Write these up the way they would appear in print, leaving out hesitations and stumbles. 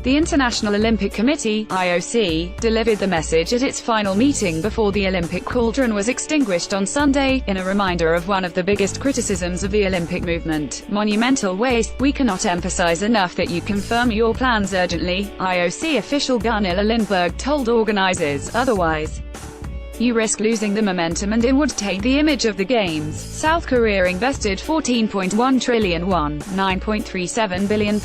The International Olympic Committee (IOC) delivered the message at its final meeting before the Olympic cauldron was extinguished on Sunday, in a reminder of one of the biggest criticisms of the Olympic movement: monumental waste. "We cannot emphasize enough that you confirm your plans urgently," IOC official Gunilla Lindberg told organizers, "otherwise you risk losing the momentum and it would taint the image of the Games." South Korea invested $14.1 trillion (9.37 billion)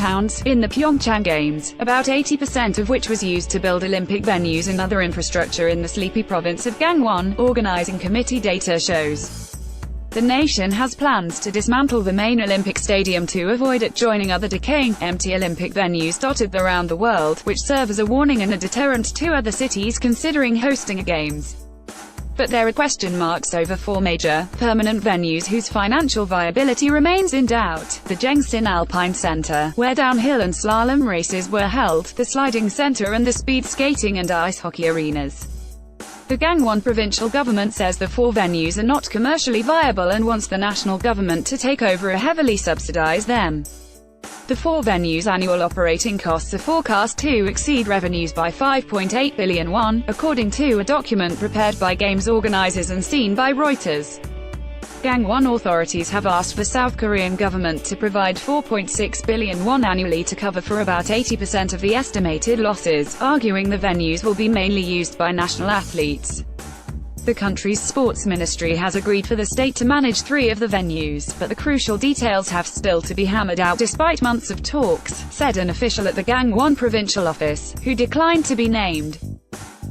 in the Pyeongchang Games, about 80% of which was used to build Olympic venues and other infrastructure in the sleepy province of Gangwon, organizing committee data shows. The nation has plans to dismantle the main Olympic stadium to avoid it joining other decaying, empty Olympic venues dotted around the world, which serve as a warning and a deterrent to other cities considering hosting a Games. But there are question marks over four major, permanent venues whose financial viability remains in doubt: the Jangsin Alpine Center, where downhill and slalom races were held, the Sliding Center and the speed skating and ice hockey arenas. The Gangwon provincial government says the four venues are not commercially viable and wants the national government to take over or heavily subsidize them. The four venues' annual operating costs are forecast to exceed revenues by 5.8 billion won, according to a document prepared by Games organizers and seen by Reuters. Gangwon authorities have asked the South Korean government to provide 4.6 billion won annually to cover for about 80% of the estimated losses, arguing the venues will be mainly used by national athletes. The country's sports ministry has agreed for the state to manage 3 of the venues, but the crucial details have still to be hammered out despite months of talks, said an official at the Gangwon provincial office, who declined to be named.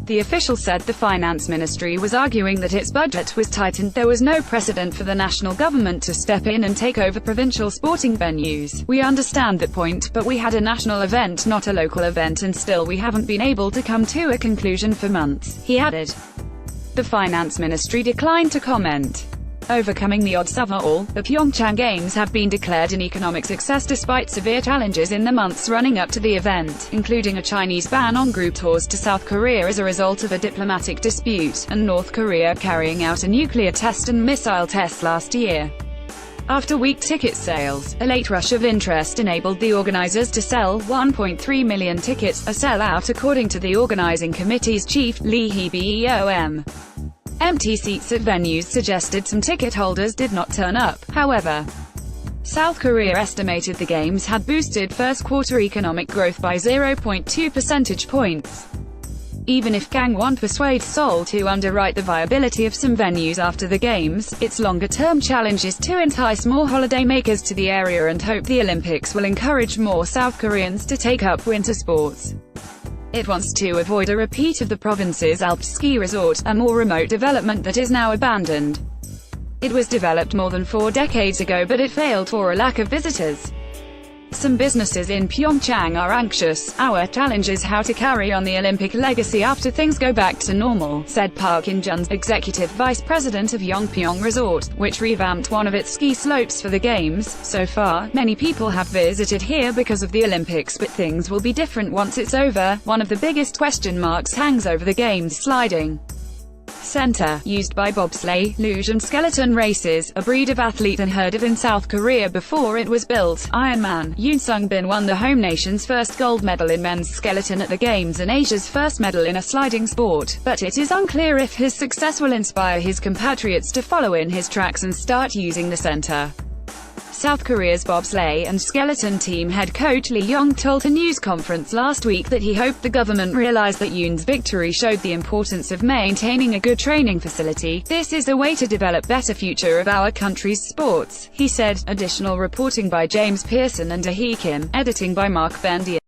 The official said the finance ministry was arguing that its budget was tight and there was no precedent for the national government to step in and take over provincial sporting venues. "We understand that point, but we had a national event, not a local event, and still we haven't been able to come to a conclusion for months," he added. The finance ministry declined to comment. Overcoming the odds overall, the Pyeongchang Games have been declared an economic success despite severe challenges in the months running up to the event, including a Chinese ban on group tours to South Korea as a result of a diplomatic dispute, and North Korea carrying out a nuclear test and missile test last year. After weak ticket sales, a late rush of interest enabled the organizers to sell 1.3 million tickets, a sellout according to the organizing committee's chief, Lee Hee-beom. Empty seats at venues suggested some ticket holders did not turn up, however. South Korea estimated the Games had boosted first-quarter economic growth by 0.2 percentage points. Even if Gangwon persuades Seoul to underwrite the viability of some venues after the Games, its longer-term challenge is to entice more holidaymakers to the area and hope the Olympics will encourage more South Koreans to take up winter sports. It wants to avoid a repeat of the province's Alps ski resort, a more remote development that is now abandoned. It was developed more than 4 decades ago but it failed for a lack of visitors. Some businesses in Pyeongchang are anxious. "Our challenge is how to carry on the Olympic legacy after things go back to normal," said Park In-jun, executive vice president of Yongpyong Resort, which revamped one of its ski slopes for the Games. "So far, many people have visited here because of the Olympics, but things will be different once it's over." One of the biggest question marks hangs over the Games sliding center, used by bobsleigh, luge and skeleton races, a breed of athlete unheard of in South Korea before it was built. Ironman Yoon Sung-bin won the home nation's first gold medal in men's skeleton at the Games and Asia's first medal in a sliding sport, but it is unclear if his success will inspire his compatriots to follow in his tracks and start using the center. South Korea's bobsleigh and skeleton team head coach Lee Yong told a news conference last week that he hoped the government realized that Yoon's victory showed the importance of maintaining a good training facility. "This is a way to develop better future of our country's sports," he said. Additional reporting by James Pearson and Ahee Kim, editing by Mark Bendian.